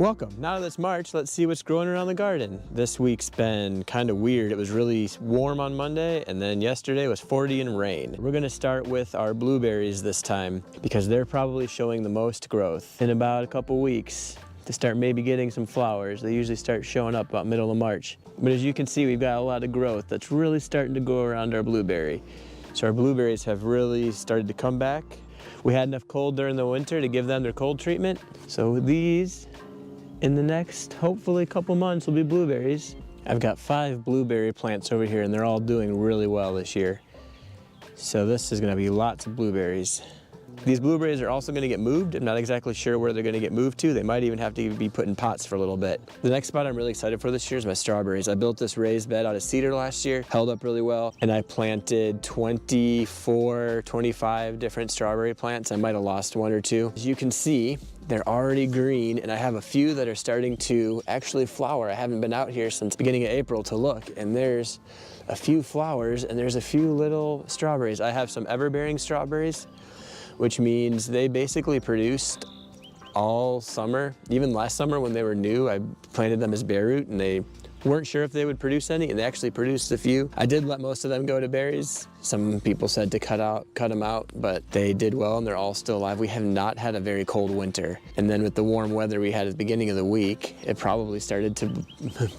Welcome. Now that it's March, let's see what's growing around the garden. This week's been kind of weird. It was really warm on Monday, and then yesterday was 40 and rain. We're gonna start with our blueberries this time because they're probably showing the most growth. In about a couple weeks, to start maybe getting some flowers. They usually start showing up about middle of March. But as you can see, we've got a lot of growth that's really starting to go around our blueberry. So our blueberries have really started to come back. We had enough cold during the winter to give them their cold treatment. So these, in the next, hopefully, couple months will be blueberries. I've got 5 blueberry plants over here and they're all doing really well this year. So this is gonna be lots of blueberries. These blueberries are also gonna get moved. I'm not exactly sure where they're gonna get moved to. They might even have to be put in pots for a little bit. The next spot I'm really excited for this year is my strawberries. I built this raised bed out of cedar last year, held up really well, and I planted 24, 25 different strawberry plants. I might have lost 1 or 2. As you can see, they're already green, and I have a few that are starting to actually flower. I haven't been out here since beginning of April to look, and there's a few flowers, and there's a few little strawberries. I have some Everbearing strawberries, which means they basically produced all summer. Even last summer when they were new, I planted them as bare root, and they weren't sure if they would produce any, and they actually produced a few. I did let most of them go to berries. Some people said to cut them out, but they did well and they're all still alive. We have not had a very cold winter. And then with the warm weather we had at the beginning of the week, it probably started to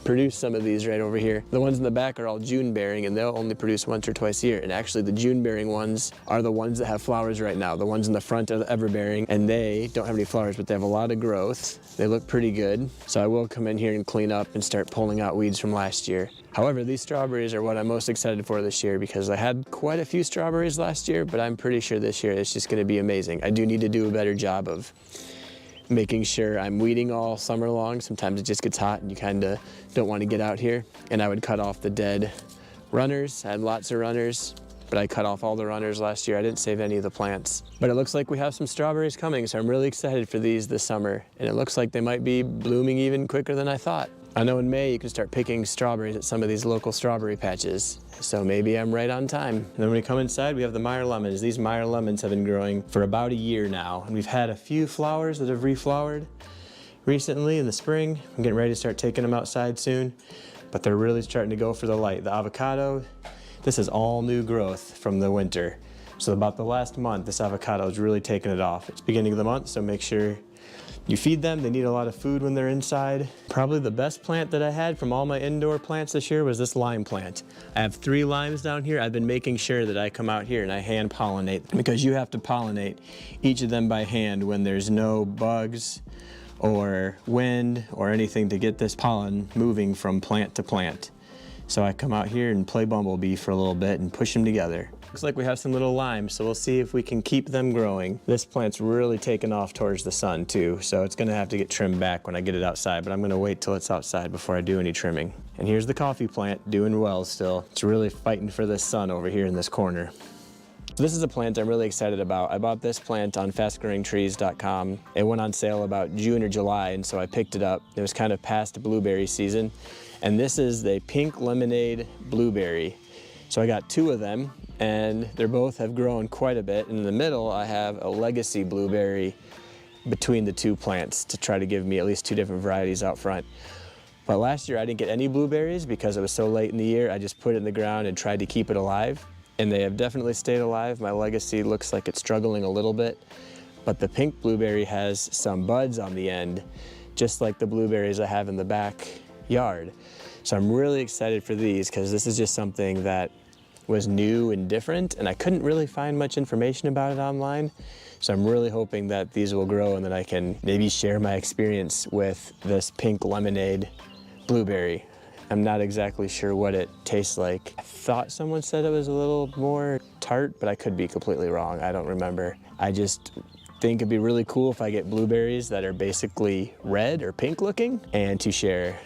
produce some of these right over here. The ones in the back are all June bearing and they'll only produce once or twice a year. And actually the June bearing ones are the ones that have flowers right now. The ones in the front are the Everbearing, and they don't have any flowers, but they have a lot of growth. They look pretty good. So I will come in here and clean up and start pulling out weeds from last year. However, these strawberries are what I'm most excited for this year because I had quite a few strawberries last year, but I'm pretty sure this year it's just gonna be amazing. I do need to do a better job of making sure I'm weeding all summer long. Sometimes it just gets hot and you kinda don't wanna get out here. And I would cut off the dead runners. I had lots of runners, but I cut off all the runners last year. I didn't save any of the plants. But it looks like we have some strawberries coming, so I'm really excited for these this summer. And it looks like they might be blooming even quicker than I thought. I know in May you can start picking strawberries at some of these local strawberry patches, so maybe I'm right on time. And then when we come inside, we have the Meyer lemons. These Meyer lemons have been growing for about a year now, and we've had a few flowers that have reflowered recently in the spring. I'm getting ready to start taking them outside soon, but they're really starting to go for the light. The avocado, this is all new growth from the winter. So about the last month, this avocado is really taking it off. It's beginning of the month, so make sure you feed them. They need a lot of food when they're inside. Probably the best plant that I had from all my indoor plants this year was this lime plant. I have 3 limes down here. I've been making sure that I come out here and I hand pollinate because you have to pollinate each of them by hand when there's no bugs or wind or anything to get this pollen moving from plant to plant. So I come out here and play bumblebee for a little bit and push them together. Looks like we have some little limes, so we'll see if we can keep them growing. This plant's really taken off towards the sun too, so it's gonna have to get trimmed back when I get it outside, but I'm gonna wait till it's outside before I do any trimming. And here's the coffee plant, doing well still. It's really fighting for the sun over here in this corner. This is a plant I'm really excited about. I bought this plant on fastgrowingtrees.com. It went on sale about June or July, and so I picked it up. It was kind of past blueberry season. And this is the pink lemonade blueberry. So I got 2 of them, and they both have grown quite a bit. And in the middle, I have a legacy blueberry between the 2 plants to try to give me at least 2 different varieties out front. But last year I didn't get any blueberries because it was so late in the year. I just put it in the ground and tried to keep it alive. And they have definitely stayed alive. My legacy looks like it's struggling a little bit, but the pink blueberry has some buds on the end, just like the blueberries I have in the backyard. So I'm really excited for these because this is just something that was new and different, and I couldn't really find much information about it online. So I'm really hoping that these will grow and that I can maybe share my experience with this pink lemonade blueberry. I'm not exactly sure what it tastes like. I thought someone said it was a little more tart, but I could be completely wrong. I don't remember. I just think it'd be really cool if I get blueberries that are basically red or pink looking and to share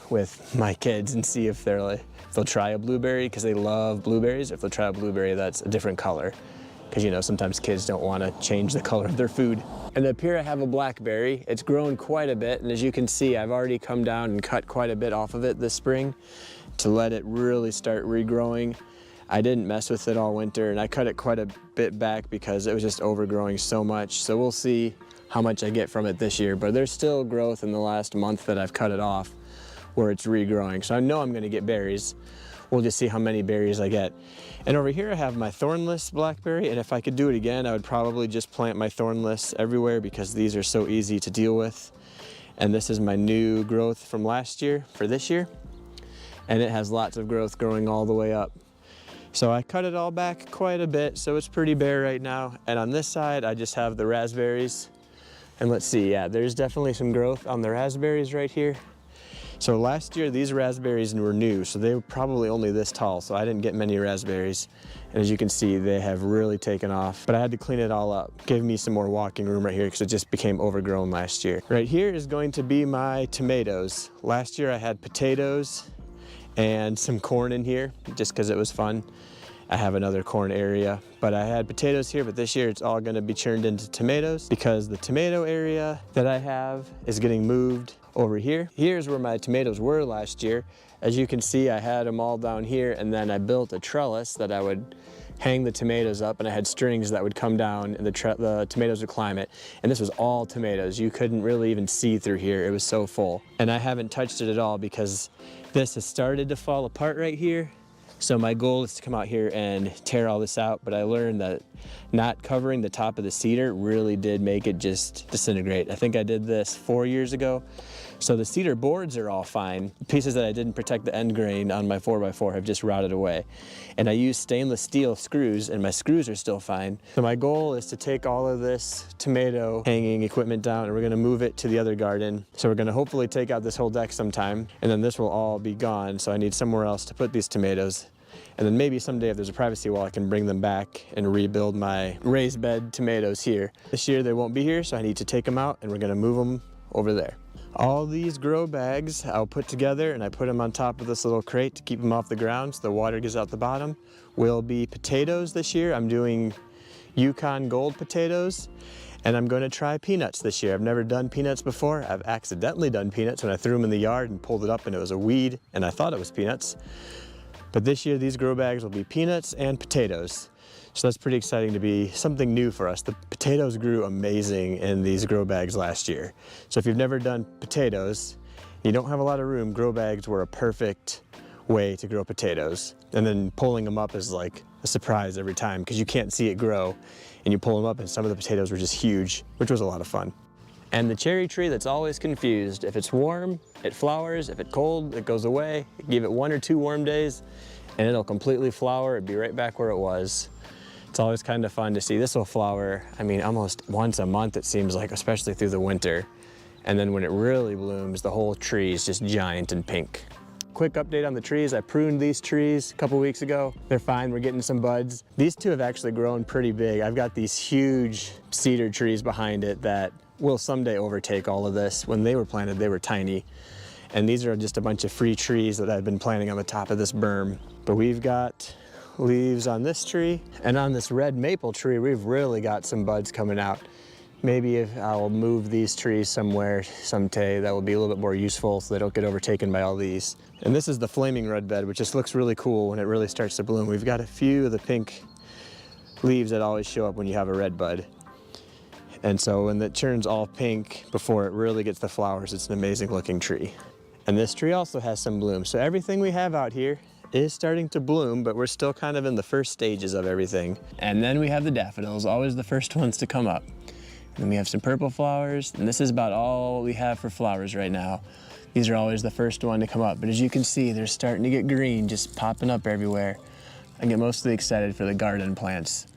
with my kids and see if they'll try a blueberry because they love blueberries, or if they'll try a blueberry that's a different color. Because, you know, sometimes kids don't want to change the color of their food. And up here I have a blackberry. It's grown quite a bit, and as you can see, I've already come down and cut quite a bit off of it this spring to let it really start regrowing. I didn't mess with it all winter, and I cut it quite a bit back because it was just overgrowing so much. So we'll see how much I get from it this year, but there's still growth in the last month that I've cut it off where it's regrowing. So I know I'm gonna get berries. We'll just see how many berries I get. And over here I have my Thornless Blackberry, and if I could do it again, I would probably just plant my Thornless everywhere because these are so easy to deal with. And this is my new growth from last year for this year. And it has lots of growth growing all the way up. So I cut it all back quite a bit, so it's pretty bare right now. And on this side, I just have the raspberries. And let's see, yeah, there's definitely some growth on the raspberries right here. So last year, these raspberries were new, so they were probably only this tall, so I didn't get many raspberries. And as you can see, they have really taken off, but I had to clean it all up. Gave me some more walking room right here because it just became overgrown last year. Right here is going to be my tomatoes. Last year I had potatoes and some corn in here just because it was fun. I have another corn area, but I had potatoes here, but this year it's all gonna be turned into tomatoes because the tomato area that I have is getting moved over here. Here's where my tomatoes were last year. As you can see, I had them all down here, and then I built a trellis that I would hang the tomatoes up, and I had strings that would come down and the tomatoes would climb it. And this was all tomatoes. You couldn't really even see through here. It was so full. And I haven't touched it at all because this has started to fall apart right here. So my goal is to come out here and tear all this out, but I learned that not covering the top of the cedar really did make it just disintegrate. I think I did this 4 years ago. So the cedar boards are all fine. The pieces that I didn't protect the end grain on my 4x4 have just rotted away. And I used stainless steel screws, and my screws are still fine. So my goal is to take all of this tomato hanging equipment down, and we're gonna move it to the other garden. So we're gonna hopefully take out this whole deck sometime, and then this will all be gone. So I need somewhere else to put these tomatoes. And then maybe someday if there's a privacy wall, I can bring them back and rebuild my raised bed tomatoes here. This year they won't be here, so I need to take them out, and we're gonna move them over there. All these grow bags I'll put together, and I put them on top of this little crate to keep them off the ground so the water gets out the bottom. Will be potatoes this year. I'm doing Yukon Gold potatoes, and I'm going to try peanuts this year. I've never done peanuts before. I've accidentally done peanuts when I threw them in the yard and pulled it up and it was a weed, and I thought it was peanuts. But this year these grow bags will be peanuts and potatoes. So that's pretty exciting to be something new for us. The potatoes grew amazing in these grow bags last year. So if you've never done potatoes, you don't have a lot of room, grow bags were a perfect way to grow potatoes. And then pulling them up is like a surprise every time because you can't see it grow. And you pull them up and some of the potatoes were just huge, which was a lot of fun. And the cherry tree that's always confused. If it's warm, it flowers. If it's cold, it goes away. Give it 1 or 2 warm days and it'll completely flower. It'd be right back where it was. It's always kind of fun to see. This will flower, I mean, almost once a month it seems like, especially through the winter. And then when it really blooms, the whole tree is just giant and pink. Quick update on the trees. I pruned these trees a couple weeks ago. They're fine, we're getting some buds. These two have actually grown pretty big. I've got these huge cedar trees behind it that will someday overtake all of this. When they were planted, they were tiny. And these are just a bunch of free trees that I've been planting on the top of this berm. But we've got leaves on this tree, and on this red maple tree, we've really got some buds coming out. Maybe if I'll move these trees somewhere someday that will be a little bit more useful so they don't get overtaken by all these. And this is the flaming red bed, which just looks really cool when it really starts to bloom. We've got a few of the pink leaves that always show up when you have a red bud. And so when it turns all pink before it really gets the flowers, it's an amazing looking tree. And this tree also has some bloom. So everything we have out here is starting to bloom, but we're still kind of in the first stages of everything. And then we have the daffodils, always the first ones to come up. And then we have some purple flowers, and this is about all we have for flowers right now. These are always the first one to come up, but as you can see, they're starting to get green, just popping up everywhere. I get mostly excited for the garden plants.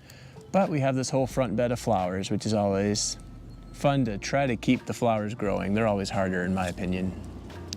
But we have this whole front bed of flowers, which is always fun to try to keep the flowers growing. They're always harder in my opinion.